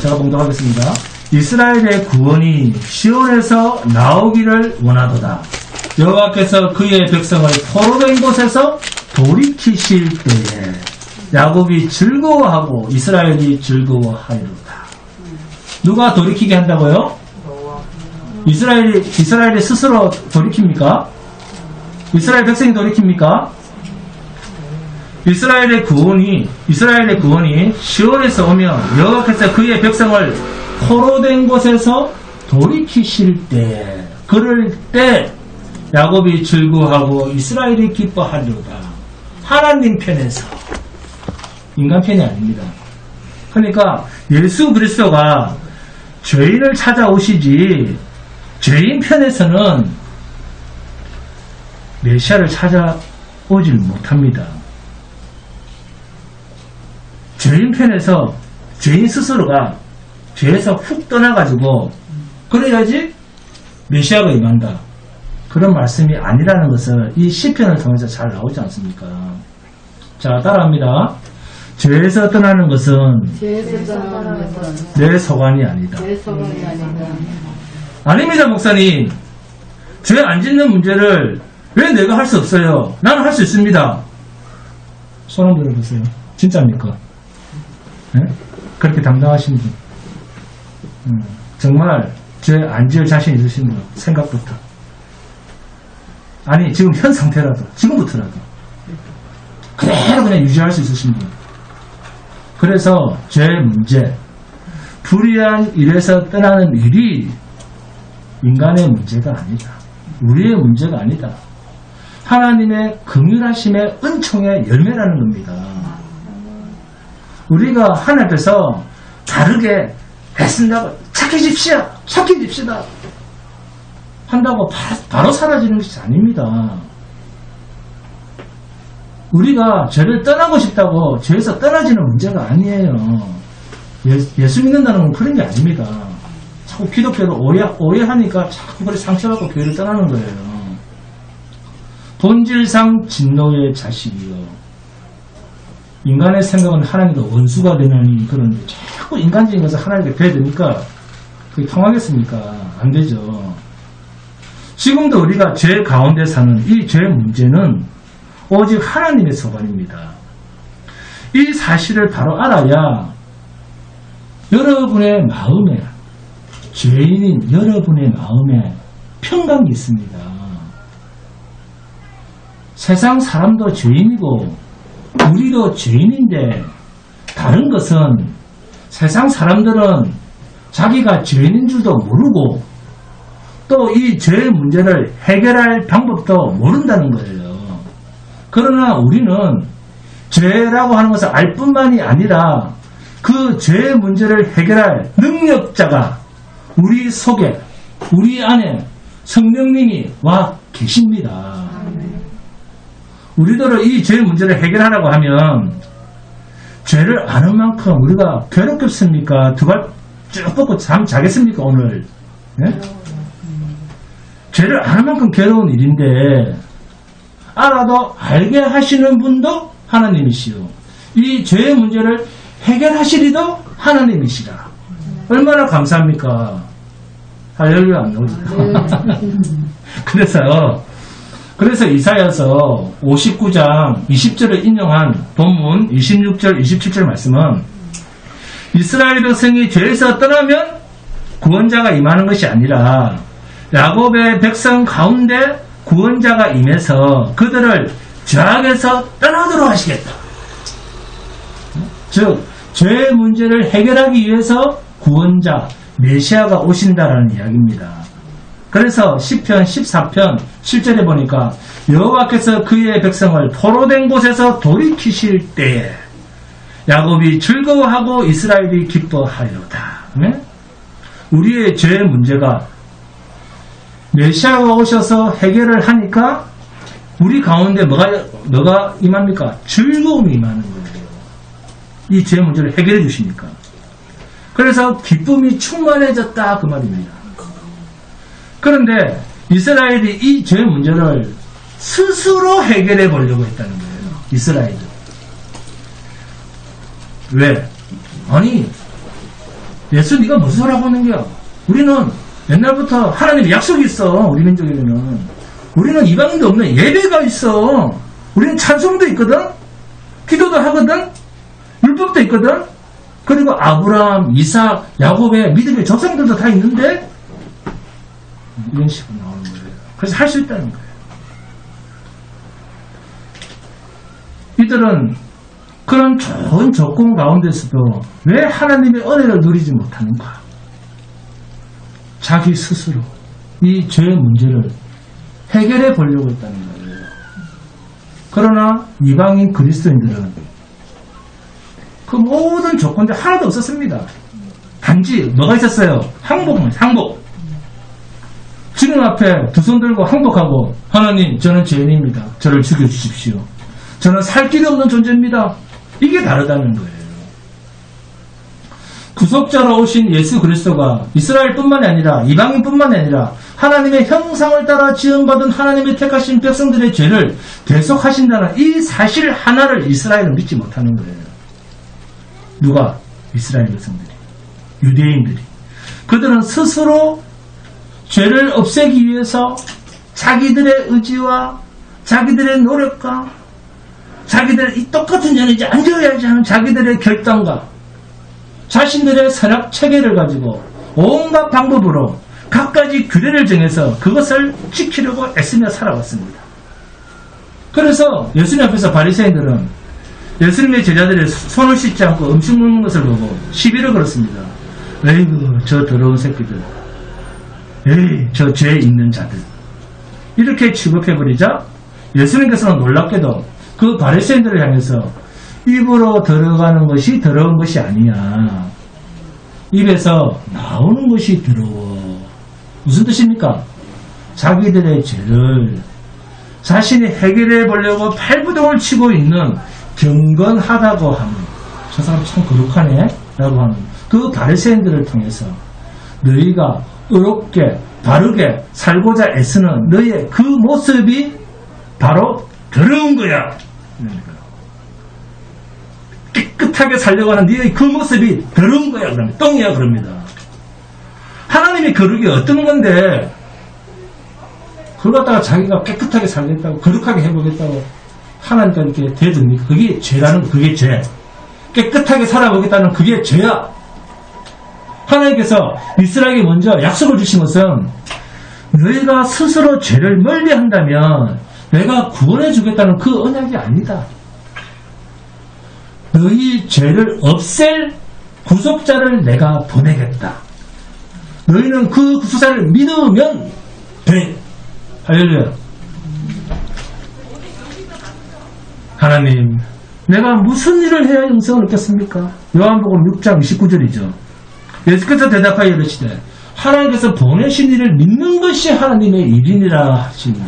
제가 봉독하겠습니다. 이스라엘의 구원이 시온에서 나오기를 원하도다. 여호와께서 그의 백성을 포로된 곳에서 돌이키실 때에 야곱이 즐거워하고 이스라엘이 즐거워하리로다. 누가 돌이키게 한다고요? 이스라엘이 스스로 돌이킵니까? 이스라엘 백성이 돌이킵니까? 이스라엘의 구원이 시온에서 오면 여호와께서 그의 백성을 포로된 곳에서 돌이키실 때, 그럴 때 야곱이 즐거워하고 이스라엘이 기뻐하리로다. 하나님 편에서, 인간 편이 아닙니다. 그러니까 예수 그리스도가 죄인을 찾아오시지 죄인 편에서는 메시아를 찾아오질 못합니다. 죄인 편에서 죄인 스스로가 죄에서 훅 떠나가지고 그래야지 메시아가 임한다. 그런 말씀이 아니라는 것을 이 시편을 통해서 잘 나오지 않습니까? 자, 따라합니다. 죄에서 떠나는 것은 내 소관이 아니다. 아닙니다, 목사님. 죄 안 짓는 문제를 왜 내가 할 수 없어요? 나는 할 수 있습니다. 손 한번 들어보세요. 진짜입니까? 네? 그렇게 당당하신 분. 정말 죄 안 지을 자신 있으신 분. 생각부터. 아니, 지금 현 상태라도, 지금부터라도 그대로 그냥 유지할 수 있으신 분. 그래서 죄 문제, 불의한 일에서 떠나는 일이 인간의 문제가 아니다. 우리의 문제가 아니다. 하나님의 긍휼하심의 은총의 열매라는 겁니다. 우리가 하나님 앞에서 다르게 했습니다고 착해집시다 한다고 바로 사라지는 것이 아닙니다. 우리가 죄를 떠나고 싶다고 죄에서 떠나지는 문제가 아니에요. 예수 믿는다는 건 그런 게 아닙니다. 자꾸 기독교를 오해하니까 자꾸 그래 상처받고 교회를 떠나는 거예요. 본질상 진노의 자식이요. 인간의 생각은 하나님과 원수가 되느니 그런데 자꾸 인간적인 것을 하나님께 배야 되니까 그게 통하겠습니까? 안 되죠. 지금도 우리가 죄 가운데 사는 이 죄 문제는 오직 하나님의 소관입니다. 이 사실을 바로 알아야 여러분의 마음에, 죄인인 여러분의 마음에 평강이 있습니다. 세상 사람도 죄인이고 우리도 죄인인데 다른 것은 세상 사람들은 자기가 죄인인 줄도 모르고 또 이 죄의 문제를 해결할 방법도 모른다는 거예요. 그러나 우리는 죄라고 하는 것을 알 뿐만이 아니라 그 죄의 문제를 해결할 능력자가 우리 속에, 우리 안에 성령님이 와 계십니다. 우리들은 이 죄의 문제를 해결하라고 하면 죄를 아는 만큼 우리가 괴롭겠습니까? 두 발 쭉 뻗고 잠 자겠습니까? 오늘? 네? 죄를 아는 만큼 괴로운 일인데 알아도 알게 하시는 분도 하나님이시오. 이 죄의 문제를 해결하시리도 하나님이시라. 얼마나 감사합니까? 할렐루야 안 나오죠. 그래서 이사야서 59장 20절을 인용한 본문 26절 27절 말씀은 이스라엘 백성이 죄에서 떠나면 구원자가 임하는 것이 아니라 야곱의 백성 가운데 구원자가 임해서 그들을 죄악에서 떠나도록 하시겠다. 즉 죄의 문제를 해결하기 위해서 구원자 메시아가 오신다라는 이야기입니다. 그래서 시편 14편 7절에 보니까 여호와께서 그의 백성을 포로된 곳에서 돌이키실 때에 야곱이 즐거워하고 이스라엘이 기뻐하리로다. 우리의 죄의 문제가 메시아가 오셔서 해결을 하니까 우리 가운데 뭐가 임합니까? 즐거움이 임하는 거예요. 이 죄의 문제를 해결해 주시니까. 그래서 기쁨이 충만해졌다 그 말입니다. 그런데 이스라엘이 이 죄 문제를 스스로 해결해 보려고 했다는 거예요. 이스라엘은. 왜? 아니 예수 네가 무슨 소리 하고 있는 거야? 우리는 옛날부터 하나님의 약속이 있어. 우리 민족에는. 우리는 이방인도 없는 예배가 있어. 우리는 찬송도 있거든. 기도도 하거든. 율법도 있거든. 그리고 아브라함, 이삭, 야곱의 믿음의 조상들도 다 있는데 이런 식으로 나오는 거예요. 그래서 할 수 있다는 거예요. 이들은 그런 좋은 조건 가운데서도 왜 하나님의 은혜를 누리지 못하는가? 자기 스스로 이 죄의 문제를 해결해 보려고 했다는 거예요. 그러나 이방인 그리스도인들은 그 모든 조건들 하나도 없었습니다. 단지 뭐가 있었어요? 항복만, 항복. 주님 앞에 두 손 들고 항복하고 하나님 저는 죄인입니다. 저를 죽여주십시오. 저는 살 길이 없는 존재입니다. 이게 다르다는 거예요. 구속자로 오신 예수 그리스도가 이스라엘뿐만이 아니라 이방인뿐만이 아니라 하나님의 형상을 따라 지음받은 하나님의 택하신 백성들의 죄를 대속하신다는 이 사실 하나를 이스라엘은 믿지 못하는 거예요. 누가? 이스라엘 백성들이, 유대인들이. 그들은 스스로 죄를 없애기 위해서 자기들의 의지와 자기들의 노력과 자기들의 이 똑같은 죄는 이제 안 지어야지 하는 자기들의 결단과 자신들의 선악 체계를 가지고 온갖 방법으로 갖가지 규례를 정해서 그것을 지키려고 애쓰며 살아왔습니다. 그래서 예수님 앞에서 바리새인들은 예수님의 제자들의 손을 씻지 않고 음식 먹는 것을 보고 시비를 걸었습니다. 에이구 저 더러운 새끼들, 에이 저 죄 있는 자들, 이렇게 취급해버리자 예수님께서는 놀랍게도 그 바리새인들을 향해서 입으로 들어가는 것이 더러운 것이 아니야. 입에서 나오는 것이 더러워. 무슨 뜻입니까? 자기들의 죄를 자신이 해결해 보려고 발부동을 치고 있는 경건하다고 하는, 저 사람 참 거룩하네 라고 하는 그 바리새인들을 통해서 너희가 의롭게 바르게 살고자 애쓰는 너희의 그 모습이 바로 더러운 거야. 깨끗하게 살려고 하는 너희의 그 모습이 더러운 거야. 그러면 똥이야 그럽니다. 하나님의 거룩이 어떤 건데 그걸 갖다가 자기가 깨끗하게 살겠다고 거룩하게 해보겠다고 하나님께 이렇게 대듭니까? 그게 죄라는, 그게 죄. 깨끗하게 살아보겠다는 그게 죄야. 하나님께서 이스라엘에게 먼저 약속을 주신 것은 너희가 스스로 죄를 멀리한다면 내가 구원해 주겠다는 그 언약이 아니다. 너희 죄를 없앨 구속자를 내가 보내겠다. 너희는 그 구속자를 믿으면 돼. 할렐루야. 하나님, 내가 무슨 일을 해야 영생을 얻겠습니까? 요한복음 6장 29절이죠. 예수께서 대답하여 이르시되 하나님께서 보내신 일을 믿는 것이 하나님의 일이니라 하시니,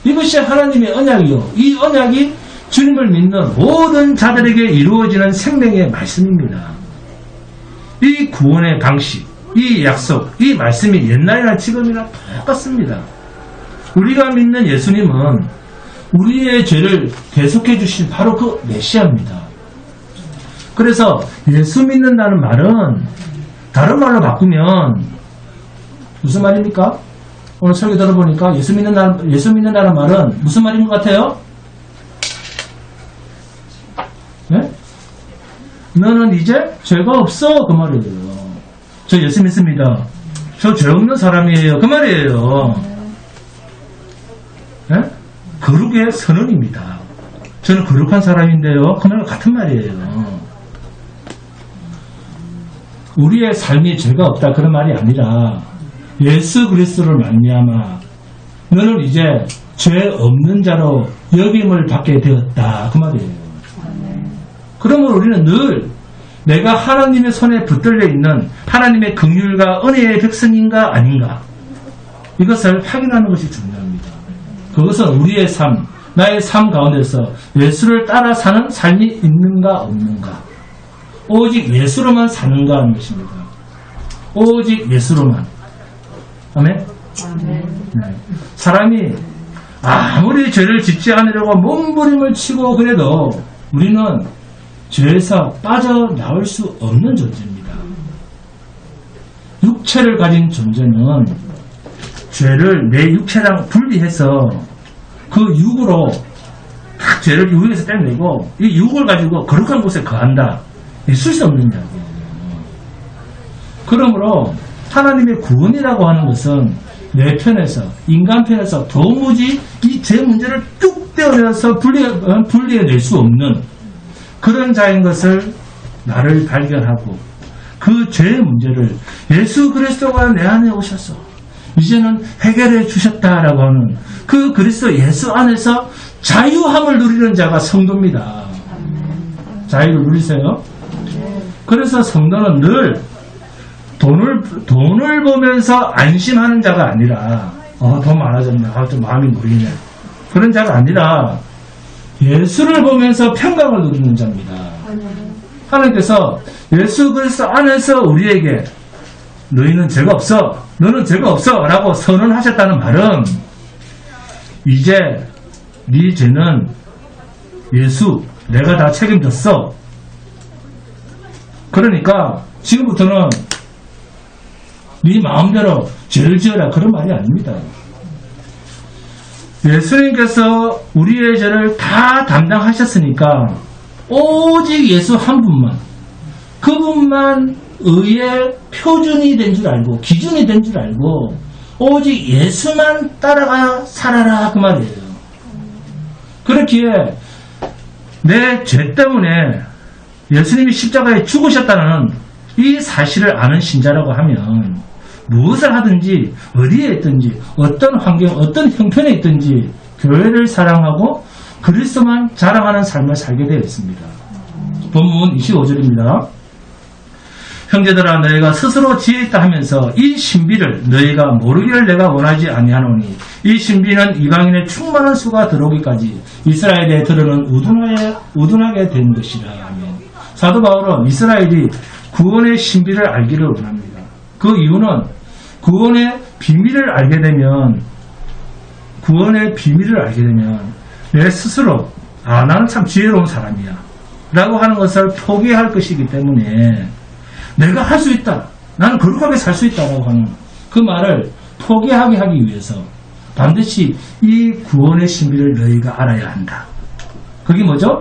이것이 하나님의 언약이요, 이 언약이 주님을 믿는 모든 자들에게 이루어지는 생명의 말씀입니다. 이 구원의 방식, 이 약속, 이 말씀이 옛날이나 지금이나 똑같습니다. 우리가 믿는 예수님은 우리의 죄를 대속해 주신 바로 그 메시아입니다. 그래서 예수 믿는다는 말은 다른 말로 바꾸면 무슨 말입니까? 오늘 설교 들어보니까 예수 믿는다는 말은 무슨 말인 것 같아요? 네? 너는 이제 죄가 없어, 그 말이에요. 저 예수 믿습니다. 저 죄 없는 사람이에요, 그 말이에요. 네? 거룩의 선언입니다. 저는 거룩한 사람인데요, 그 말과 같은 말이에요. 우리의 삶이 죄가 없다 그런 말이 아니라 예수 그리스도를 말미암아 너는 이제 죄 없는 자로 여김을 받게 되었다, 그 말이에요. 그러면 우리는 늘 내가 하나님의 손에 붙들려 있는 하나님의 긍휼과 은혜의 백성인가 아닌가, 이것을 확인하는 것이 중요합니다. 그것은 우리의 삶, 나의 삶 가운데서 예수를 따라 사는 삶이 있는가 없는가, 오직 예수로만 사는가 하는 것입니다. 오직 예수로만. 아멘? 네. 사람이 아무리 죄를 짓지 않으려고 몸부림을 치고 그래도 우리는 죄에서 빠져나올 수 없는 존재입니다. 육체를 가진 존재는 죄를 내 육체랑 분리해서 그 육으로 딱 죄를 육에서 떼내고 이 육을 가지고 거룩한 곳에 거한다. 있을 수 없는 이야기예요. 그러므로 하나님의 구원이라고 하는 것은 내 편에서, 인간 편에서 도무지 이 죄 문제를 쭉 떼어내서 분리해낼 수 없는 그런 자인 것을 나를 발견하고 그 죄의 문제를 예수 그리스도가 내 안에 오셔서 이제는 해결해 주셨다라고 하는 그 그리스도 예수 안에서 자유함을 누리는 자가 성도입니다. 자유를 누리세요. 그래서 성도는 늘 돈을 보면서 안심하는 자가 아니라 돈 많아졌네, 좀 마음이 무리네, 그런 자가 아니라 예수를 보면서 평강을 누리는 자입니다. 하나님께서 예수 그리스도 안에서 우리에게 너희는 죄가 없어, 너는 죄가 없어 라고 선언하셨다는 말은 이제 네 죄는 예수, 내가 다 책임졌어. 그러니까 지금부터는 네 마음대로 죄를 지어라, 그런 말이 아닙니다. 예수님께서 우리의 죄를 다 담당하셨으니까 오직 예수 한 분만, 그분만 의의 표준이 된 줄 알고 기준이 된 줄 알고 오직 예수만 따라가 살아라, 그 말이에요. 그렇기에 내 죄 때문에 예수님이 십자가에 죽으셨다는 이 사실을 아는 신자라고 하면 무엇을 하든지 어디에 있든지 어떤 환경, 어떤 형편에 있든지 교회를 사랑하고 그리스도만 자랑하는 삶을 살게 되어 있습니다. 본문 25절입니다. 형제들아 너희가 스스로 지혜 있다 하면서 이 신비를 너희가 모르기를 내가 원하지 아니하노니 이 신비는 이방인의 충만한 수가 들어오기까지 이스라엘에 들으는 우둔하게 된 것이라 하면 사도 바울은 이스라엘이 구원의 신비를 알기를 원합니다. 그 이유는 구원의 비밀을 알게 되면 내 스스로 나는 참 지혜로운 사람이야 라고 하는 것을 포기할 것이기 때문에 내가 할 수 있다, 나는 거룩하게 살 수 있다라고 하는 그 말을 포기하게 하기 위해서 반드시 이 구원의 신비를 너희가 알아야 한다. 그게 뭐죠?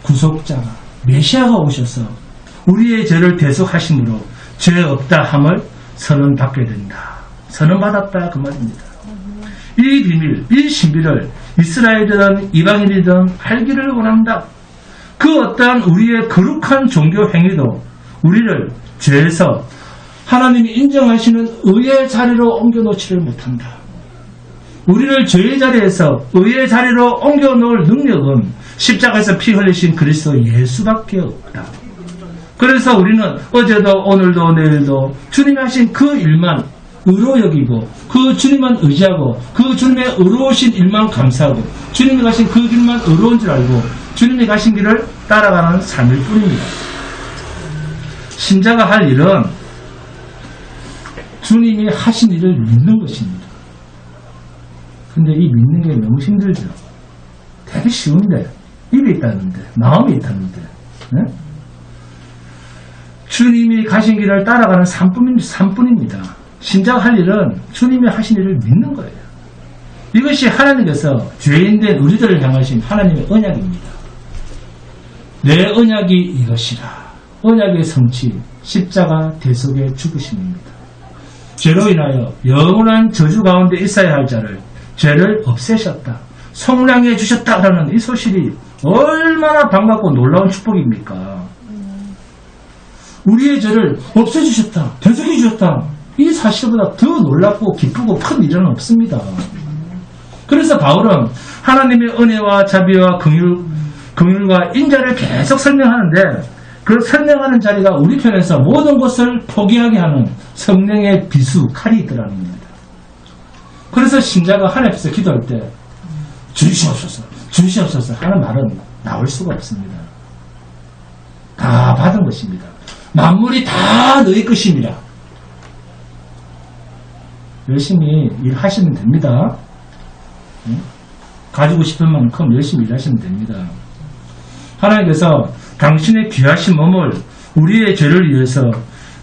구속자가 메시아가 오셔서 우리의 죄를 대속하심으로 죄 없다 함을 선언받게 된다. 선언받았다 그 말입니다. 이 비밀, 이 신비를 이스라엘이든 이방인이든 알기를 원한다. 그 어떠한 우리의 거룩한 종교 행위도 우리를 죄에서 하나님이 인정하시는 의의 자리로 옮겨놓지를 못한다. 우리를 죄의 자리에서 의의 자리로 옮겨놓을 능력은 십자가에서 피 흘리신 그리스도 예수밖에 없다. 그래서 우리는 어제도 오늘도 내일도 주님이 하신 그 일만 의로 여기고 그 주님만 의지하고 그 주님의 의로우신 일만 감사하고 주님이 가신 그 길만 의로운 줄 알고 주님이 가신 길을 따라가는 삶일 뿐입니다. 신자가 할 일은 주님이 하신 일을 믿는 것입니다. 근데 이 믿는 게 너무 힘들죠. 되게 쉬운데 입에 있다는데 마음이 있다는데 네? 주님이 가신 길을 따라가는 삶뿐입니다. 신자가 할 일은 주님이 하신 일을 믿는 거예요. 이것이 하나님께서 죄인된 우리들을 향하신 하나님의 언약입니다. 내 언약이 이것이라. 언약의 성취, 십자가 대속의 죽으심입니다. 죄로 인하여 영원한 저주 가운데 있어야 할 자를 죄를 없애셨다. 성량해 주셨다라는 이 소식이 얼마나 반갑고 놀라운 축복입니까? 우리의 죄를 없애주셨다. 대속해 주셨다. 이 사실보다 더 놀랍고 기쁘고 큰 일은 없습니다. 그래서 바울은 하나님의 은혜와 자비와 긍휼과 인자를 계속 설명하는데 그 설명하는 자리가 우리 편에서 모든 것을 포기하게 하는 성령의 비수, 칼이 있더라는 겁니다. 그래서 신자가 하나님 앞에서 기도할 때 주시옵소서, 주시옵소서 하는 말은 나올 수가 없습니다. 다 받은 것입니다. 만물이 다 너희 것입니다. 열심히 일하시면 됩니다. 가지고 싶은 만큼 열심히 일하시면 됩니다. 하나님께서 당신의 귀하신 몸을 우리의 죄를 위해서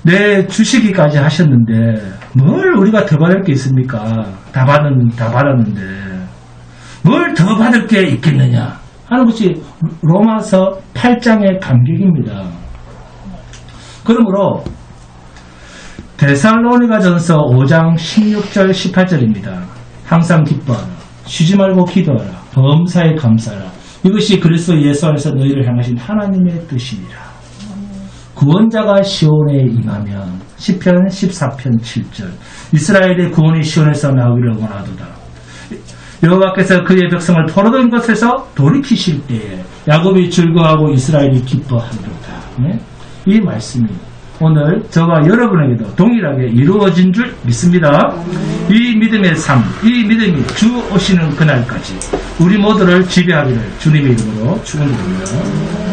내주시기까지 하셨는데 뭘 우리가 더 받을 게 있습니까? 다 받았는데 뭘 더 받을 게 있겠느냐 하는 것이 로마서 8장의 감격입니다. 그러므로 데살로니가전서 5장 16절 18절입니다. 항상 기뻐하라. 쉬지 말고 기도하라. 범사에 감사하라. 이것이 그리스도 예수 안에서 너희를 향하신 하나님의 뜻이니라. 구원자가 시온에 임하면 시편 14편 7절 이스라엘의 구원이 시온에서 나오기를 원하도다. 여호와께서 그의 백성을 포로된 것에서 돌이키실 때에 야곱이 즐거워하고 이스라엘이 기뻐하리로다. 네? 이 말씀이 오늘 저와 여러분에게도 동일하게 이루어진 줄 믿습니다. 이 믿음의 삶, 이 믿음이 주 오시는 그날까지 우리 모두를 지배하기를 주님의 이름으로 축원드립니다.